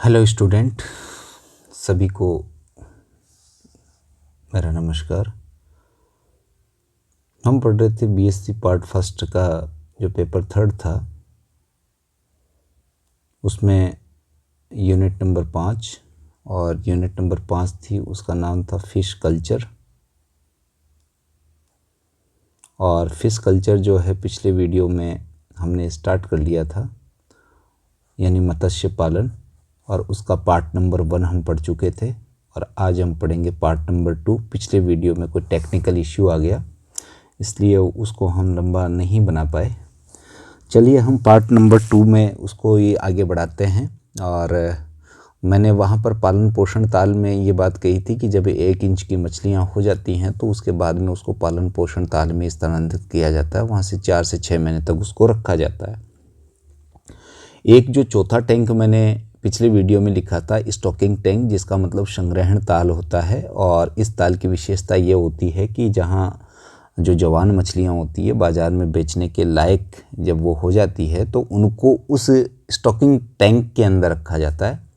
Hello student, सभी को मेरा नमस्कार। हम पढ़ रहे थे बीएससी पार्ट फर्स्ट का जो पेपर थर्ड था, उसमें यूनिट नंबर 5 और यूनिट नंबर 5 थी, उसका नाम था फिश कल्चर। और फिश कल्चर जो है पिछले वीडियो में हमने स्टार्ट कर लिया था, यानी मत्स्य पालन, और उसका पार्ट नंबर 1 हम पढ़ चुके थे और आज हम पढ़ेंगे पार्ट नंबर 2। पिछले वीडियो में कोई टेक्निकल इश्यू आ गया, इसलिए उसको हम लंबा नहीं बना पाए। चलिए हम पार्ट नंबर 2 में उसको ये आगे बढ़ाते हैं। और मैंने वहाँ पर पालन पोषण ताल में ये बात कही थी कि जब 1 इंच की मछलियाँ हो जाती हैं तो उसके बाद में उसको पालन पोषण ताल में स्थानांतरित किया जाता है। वहाँ से 4 से 6 महीने तक उसको रखा जाता है। एक जो चौथा टैंक मैंने पिछले वीडियो में लिखा था, स्टॉकिंग टैंक, जिसका मतलब संग्रहण ताल होता है। और इस ताल की विशेषता ये होती है कि जहाँ जो जवान मछलियाँ होती है बाज़ार में बेचने के लायक जब वो हो जाती है तो उनको उस स्टॉकिंग टैंक के अंदर रखा जाता है।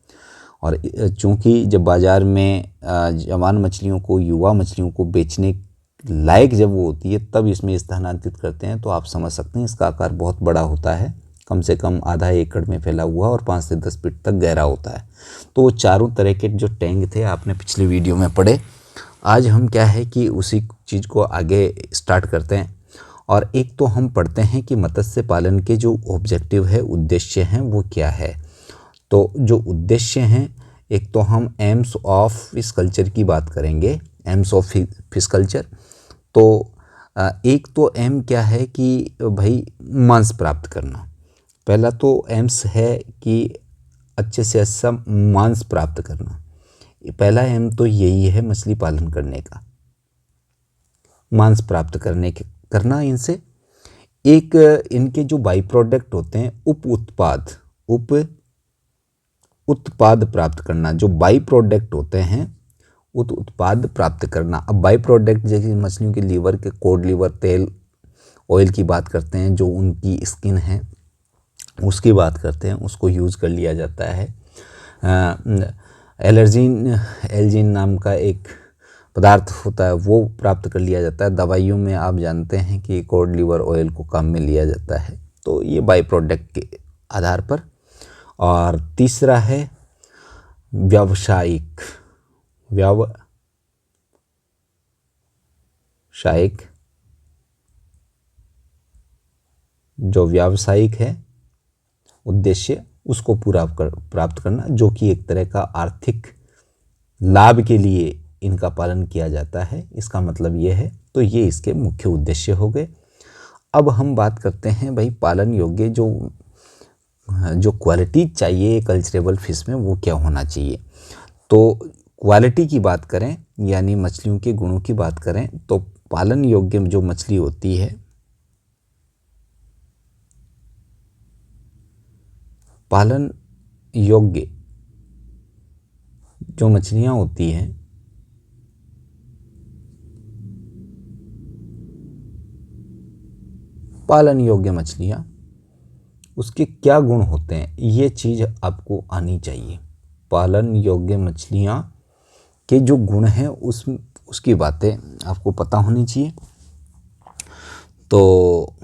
और चूँकि जब बाज़ार में जवान मछलियों को, युवा मछलियों को बेचने लायक जब वो होती है तब इसमें स्थानांतरित करते हैं। तो आप समझ सकते हैं इसका आकार बहुत बड़ा होता है, कम से कम आधा एकड़ में फैला हुआ और 5 से 10 फीट तक गहरा होता है। तो वो चारों तरह के जो टैंक थे आपने पिछले वीडियो में पढ़े। आज हम क्या है कि उसी चीज़ को आगे स्टार्ट करते हैं। और एक तो हम पढ़ते हैं कि मत्स्य पालन के जो ऑब्जेक्टिव है, उद्देश्य हैं, वो क्या है। तो जो उद्देश्य हैं, एक तो हम एम्स ऑफ फिश कल्चर की बात करेंगे, एम्स ऑफ फिश कल्चर। तो एक तो एम क्या है कि भाई मांस प्राप्त करना। पहला तो एम्स है कि अच्छे से अच्छा मांस प्राप्त करना। पहला एम तो यही है मछली पालन करने का, मांस प्राप्त करना इनसे। एक इनके जो बाई प्रोडक्ट होते हैं, उप उत्पाद प्राप्त करना। जो बाई प्रोडक्ट होते हैं उत्पाद प्राप्त करना। अब बाई प्रोडक्ट जैसे मछलियों के लीवर के, कोड लिवर, तेल, ऑयल की बात करते हैं, जो उनकी स्किन है उसकी बात करते हैं, उसको यूज़ कर लिया जाता है। एल्जीन नाम का एक पदार्थ होता है, वो प्राप्त कर लिया जाता है। दवाइयों में आप जानते हैं कि कोड लिवर ऑयल को काम में लिया जाता है। तो ये बाई प्रोडक्ट के आधार पर। और तीसरा है व्यावसायिक जो व्यावसायिक है उद्देश्य, उसको प्राप्त करना, जो कि एक तरह का आर्थिक लाभ के लिए इनका पालन किया जाता है, इसका मतलब ये है। तो ये इसके मुख्य उद्देश्य हो गए। अब हम बात करते हैं भाई पालन योग्य जो क्वालिटी चाहिए कल्चरेबल फिश में, वो क्या होना चाहिए। तो क्वालिटी की बात करें, यानी मछलियों के गुणों की बात करें, तो पालन योग्य जो मछली होती है, पालन योग्य जो मछलियां होती हैं, पालन योग्य मछलियां, उसके क्या गुण होते हैं, ये चीज़ आपको आनी चाहिए। पालन योग्य मछलियां के जो गुण हैं उसकी बातें आपको पता होनी चाहिए। तो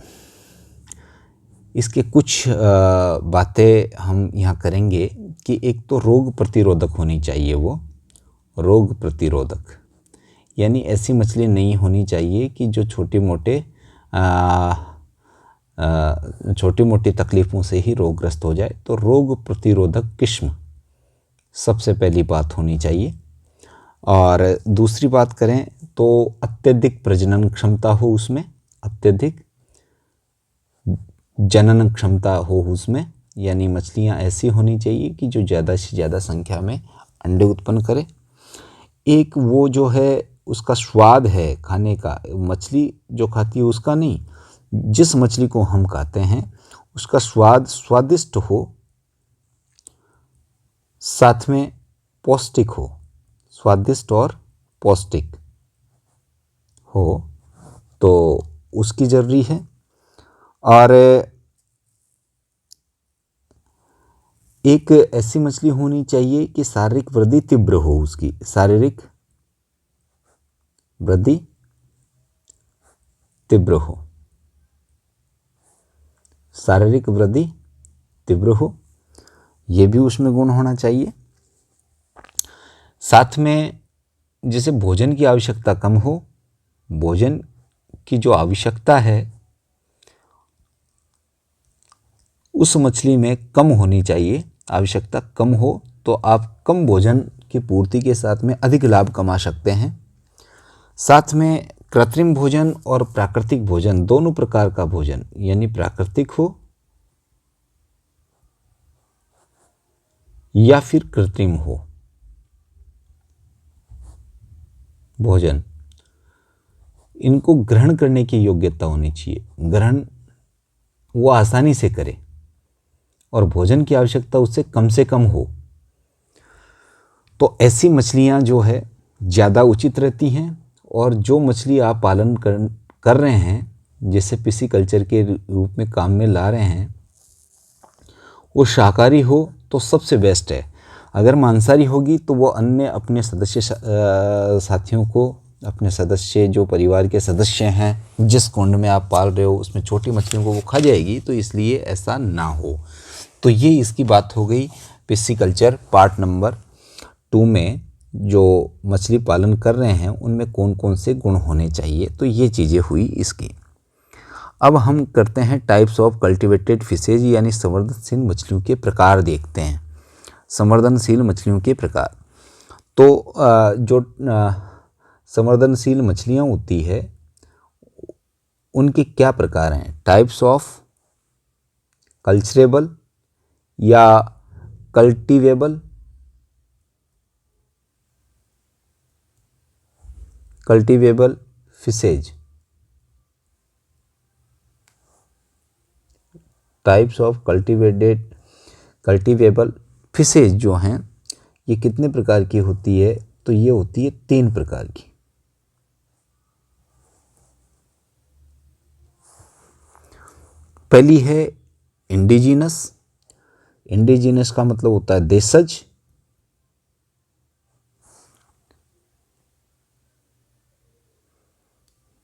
इसके कुछ बातें हम यहाँ करेंगे कि एक तो रोग प्रतिरोधक होनी चाहिए। वो रोग प्रतिरोधक, यानी ऐसी मछली नहीं होनी चाहिए कि जो छोटी मोटी तकलीफ़ों से ही रोगग्रस्त हो जाए। तो रोग प्रतिरोधक किस्म सबसे पहली बात होनी चाहिए। और दूसरी बात करें तो अत्यधिक प्रजनन क्षमता हो उसमें, अत्यधिक जनन क्षमता हो उसमें, यानी मछलियां ऐसी होनी चाहिए कि जो ज़्यादा से ज़्यादा संख्या में अंडे उत्पन्न करे। एक वो जो है उसका स्वाद है खाने का, मछली जो खाती है उसका नहीं, जिस मछली को हम खाते हैं उसका स्वाद स्वादिष्ट हो, साथ में पौष्टिक हो, स्वादिष्ट और पौष्टिक हो, तो उसकी ज़रूरी है। और एक ऐसी मछली होनी चाहिए कि शारीरिक वृद्धि तीव्र हो, उसकी शारीरिक वृद्धि तीव्र हो, शारीरिक वृद्धि तीव्र हो, ये भी उसमें गुण होना चाहिए। साथ में जैसे भोजन की आवश्यकता कम हो, भोजन की जो आवश्यकता है उस मछली में कम होनी चाहिए, आवश्यकता कम हो तो आप कम भोजन की पूर्ति के साथ में अधिक लाभ कमा सकते हैं। साथ में कृत्रिम भोजन और प्राकृतिक भोजन, दोनों प्रकार का भोजन, यानी प्राकृतिक हो या फिर कृत्रिम हो भोजन, इनको ग्रहण करने की योग्यता होनी चाहिए। ग्रहण वो आसानी से करे और भोजन की आवश्यकता उससे कम हो, तो ऐसी मछलियां जो है ज़्यादा उचित रहती हैं। और जो मछली आप पालन कर रहे हैं, जैसे पिसीकल्चर के रूप में काम में ला रहे हैं, वो शाकाहारी हो तो सबसे बेस्ट है। अगर मांसाहारी होगी तो वो अन्य अपने सदस्य साथियों को, अपने सदस्य जो परिवार के सदस्य हैं जिस कुंड में आप पाल रहे हो उसमें छोटी मछलियों को वो खा जाएगी, तो इसलिए ऐसा ना हो। तो ये इसकी बात हो गई पिसीकल्चर पार्ट नंबर 2 में। जो मछली पालन कर रहे हैं उनमें कौन कौन से गुण होने चाहिए, तो ये चीज़ें हुई इसकी। अब हम करते हैं टाइप्स ऑफ कल्टिवेटेड फिशेज, यानी संवर्धनशील मछलियों के प्रकार देखते हैं। संवर्धनशील मछलियों के प्रकार, तो जो संवर्धनशील मछलियाँ होती है उनके क्या प्रकार हैं? टाइप्स ऑफ कल्चरेबल या cultivable, cultivable fishes. Types of cultivable fishes जो हैं ये कितने प्रकार की होती है? तो ये होती है 3 प्रकार की। पहली है इंडिजिनस। इंडिजिनस का मतलब होता है देशज।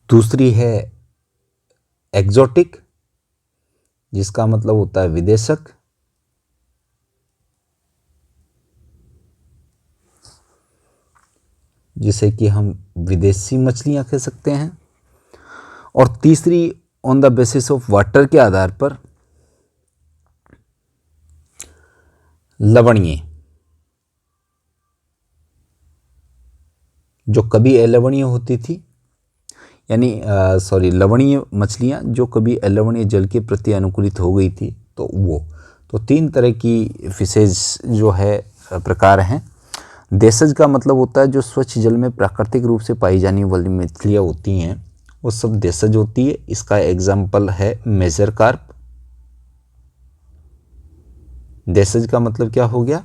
दूसरी है एक्जोटिक, जिसका मतलब होता है विदेशक। जिसे कि हम विदेशी मछलियां कह सकते हैं। और तीसरी on the basis of water के आधार पर लवणीय, जो कभी अलवणीय होती थी, यानी लवणीय मछलियां जो कभी अलवणीय जल के प्रति अनुकूलित हो गई थी, तो वो। तो 3 तरह की फिशेज जो है प्रकार हैं। देशज का मतलब होता है जो स्वच्छ जल में प्राकृतिक रूप से पाई जाने वाली मछलियाँ होती हैं, वो सब देशज होती है। इसका एग्जाम्पल है मेजर कार्प। देशज का मतलब क्या हो गया?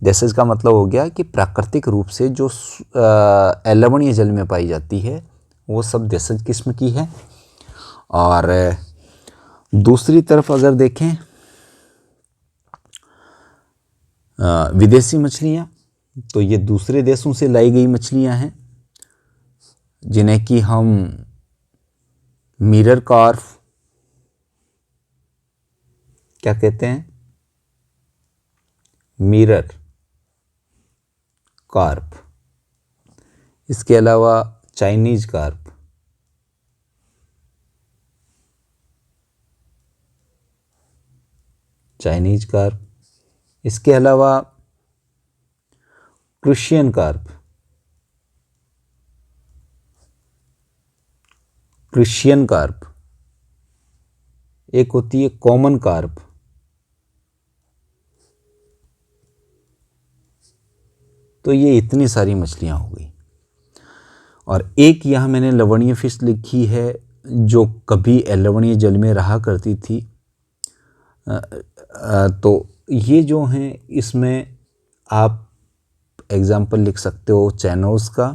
देशज का मतलब हो गया कि प्राकृतिक रूप से जो अलवणीय जल में पाई जाती है वो सब देशज किस्म की है। और दूसरी तरफ अगर देखें विदेशी मछलियाँ, तो ये दूसरे देशों से लाई गई मछलियाँ हैं, जिन्हें कि हम मिरर कार्प क्या कहते हैं? Mirror carp. इसके अलावा चाइनीज कार्प, चाइनीज कार्प। इसके अलावा क्रुशियन कार्प, क्रुशियन कार्प। एक होती है कॉमन कार्प। तो ये इतनी सारी मछलियां हो गई। और एक यहाँ मैंने लवणीय फिश लिखी है जो कभी अलवणीय जल में रहा करती थी। तो ये जो हैं इसमें आप एग्जाम्पल लिख सकते हो चैनोस का।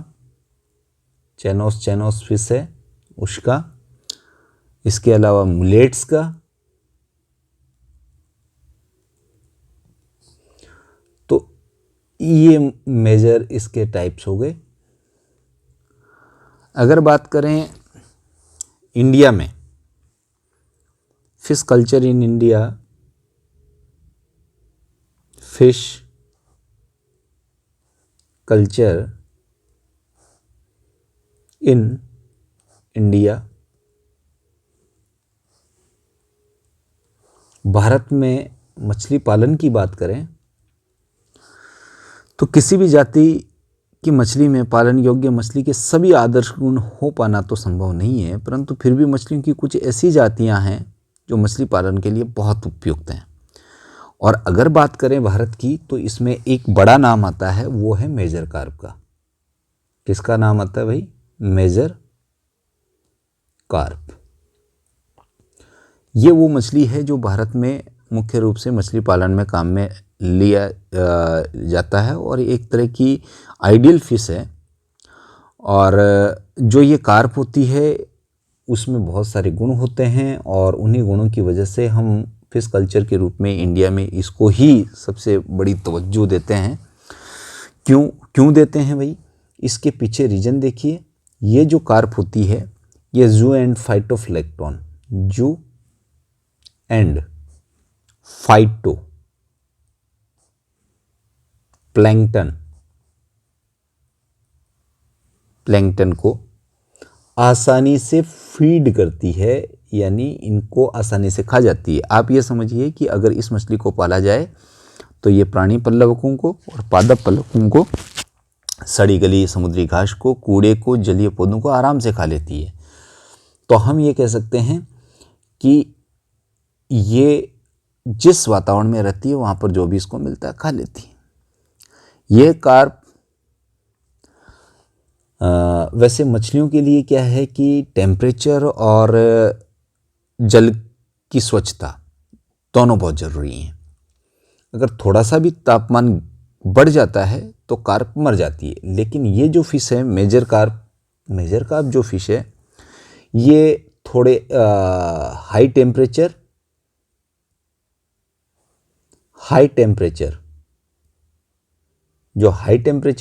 चैनोस फिश है उसका। इसके अलावा मुलेट्स का, ये मेजर इसके टाइप्स हो गए। अगर बात करें इंडिया में, fish culture in India, fish culture in India, Bharat में मछली पालन की बात करें तो किसी भी जाति की मछली में पालन योग्य मछली के सभी आदर्श गुण हो पाना तो संभव नहीं है, परंतु फिर भी मछलियों की कुछ ऐसी जातियां हैं जो मछली पालन के लिए बहुत उपयुक्त हैं। और अगर बात करें भारत की तो इसमें एक बड़ा नाम आता है, वो है मेजर कार्प का। किसका नाम आता है भाई? Major carp. ये वो मछली है जो भारत में मुख्य रूप से मछली पालन में काम में लिया जाता है और एक तरह की आइडियल फिश है। और जो ये कार्प होती है उसमें बहुत सारे गुण होते हैं और उन्हीं गुणों की वजह से हम फिश कल्चर के रूप में इंडिया में इसको ही सबसे बड़ी तवज्जो देते हैं। क्यों देते हैं भाई? इसके पीछे रीजन देखिए। ये जो कार्प होती है ये जू एंड फाइटोप्लैंक्टन, जू एंड फाइटो प्लैंकटन को आसानी से फीड करती है, यानी इनको आसानी से खा जाती है। आप ये समझिए कि अगर इस मछली को पाला जाए तो ये प्राणी पल्लवकों को और पादप पल्लवकों को, सड़ी गली समुद्री घास को, कूड़े को, जलीय पौधों को आराम से खा लेती है। तो हम ये कह सकते हैं कि ये जिस वातावरण में रहती है वहाँ पर जो भी इसको मिलता है खा लेती है। ये कार्प वैसे मछलियों के लिए क्या है कि टेम्परेचर और जल की स्वच्छता दोनों बहुत ज़रूरी हैं। अगर थोड़ा सा भी तापमान बढ़ जाता है तो कार्प मर जाती है। लेकिन ये जो फिश है मेजर कार्प जो फिश है ये थोड़े हाई टेम्परेचर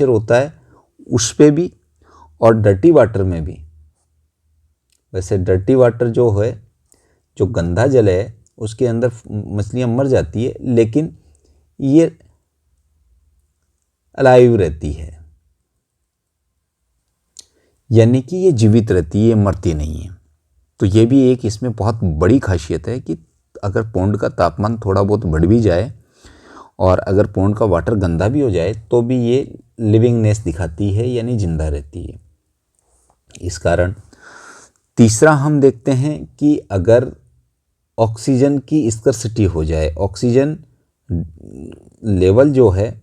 होता है उस पे भी और डर्टी वाटर में भी। वैसे डर्टी वाटर जो है, जो गंदा जल है, उसके अंदर मछलियां मर जाती है, लेकिन ये अलाइव रहती है, यानी कि ये जीवित रहती है, ये मरती नहीं है। तो ये भी एक इसमें बहुत बड़ी खासियत है कि अगर पौंड का तापमान थोड़ा बहुत बढ़ भी जाए और अगर पौंड का वाटर गंदा भी हो जाए तो भी ये लिविंगनेस दिखाती है, यानी जिंदा रहती है। इस कारण तीसरा हम देखते हैं कि अगर ऑक्सीजन की स्कर्सिटी हो जाए, ऑक्सीजन लेवल जो है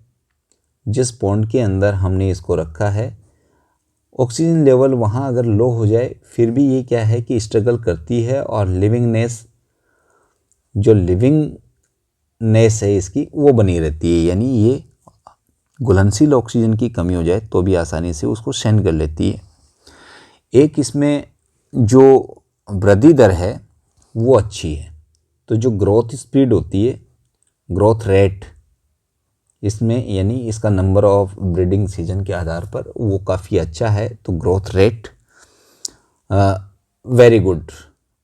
जिस पौंड के अंदर हमने इसको रखा है, ऑक्सीजन लेवल वहाँ अगर लो हो जाए फिर भी ये क्या है कि स्ट्रगल करती है और लिविंगनेस है इसकी वो बनी रहती है, यानी ये घुलनशील ऑक्सीजन की कमी हो जाए तो भी आसानी से उसको सहन कर लेती है। एक इसमें जो वृद्धि दर है वो अच्छी है, तो जो ग्रोथ स्पीड होती है, ग्रोथ रेट इसमें, यानी इसका नंबर ऑफ ब्रीडिंग सीजन के आधार पर वो काफ़ी अच्छा है। तो growth rate very good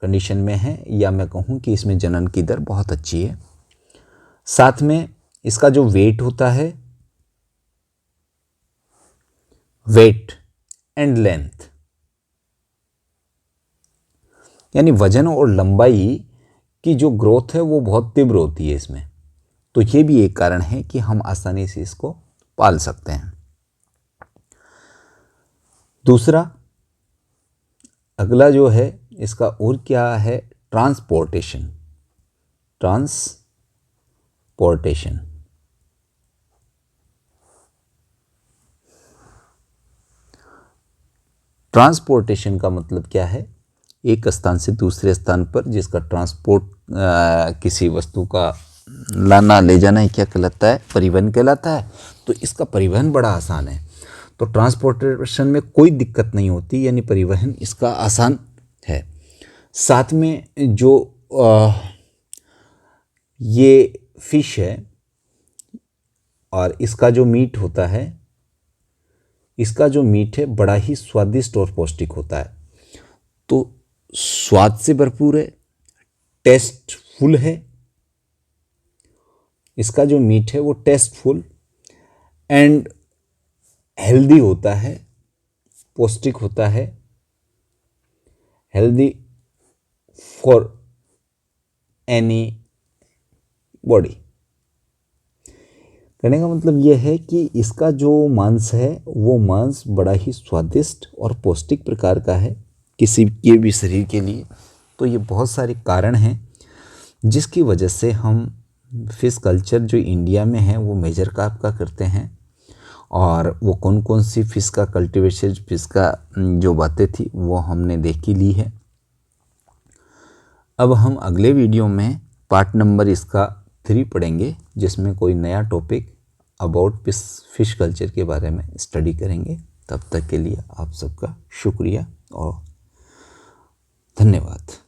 condition में है, या मैं कहूँ कि इसमें जनन की दर बहुत अच्छी है। साथ में इसका जो वेट होता है, वेट एंड लेंथ, यानी वजन और लंबाई की जो ग्रोथ है वो बहुत तीव्र होती है इसमें। तो ये भी एक कारण है कि हम आसानी से इसको पाल सकते हैं। दूसरा अगला जो है इसका और क्या है, ट्रांसपोर्टेशन। ट्रांसपोर्टेशन का मतलब क्या है? एक स्थान से दूसरे स्थान पर जिसका ट्रांसपोर्ट किसी वस्तु का लाना ले जाना क्या कहलाता है? परिवहन कहलाता है। तो इसका परिवहन बड़ा आसान है, तो ट्रांसपोर्टेशन में कोई दिक्कत नहीं होती, यानी परिवहन इसका आसान है। साथ में जो ये फिश है और इसका जो मीट होता है, इसका जो मीट है बड़ा ही स्वादिष्ट और पौष्टिक होता है। तो स्वाद से भरपूर है, टेस्टफुल है। इसका जो मीट है वो टेस्टफुल एंड हेल्दी होता है, पौष्टिक होता है, हेल्दी फॉर एनी बॉडी। कहने का मतलब यह है कि इसका जो मांस है वो मांस बड़ा ही स्वादिष्ट और पौष्टिक प्रकार का है किसी के भी शरीर के लिए। तो ये बहुत सारे कारण हैं जिसकी वजह से हम फिश कल्चर जो इंडिया में है वो मेजर कार्प का करते हैं। और वो कौन कौन सी फ़िश का कल्टीवेशन, फिश का जो बातें थी वो हमने देख ही ली है। अब हम अगले वीडियो में पार्ट नंबर इसका 3 पढ़ेंगे, जिसमें कोई नया टॉपिक अबाउट फिश कल्चर के बारे में स्टडी करेंगे। तब तक के लिए आप सबका शुक्रिया और धन्यवाद।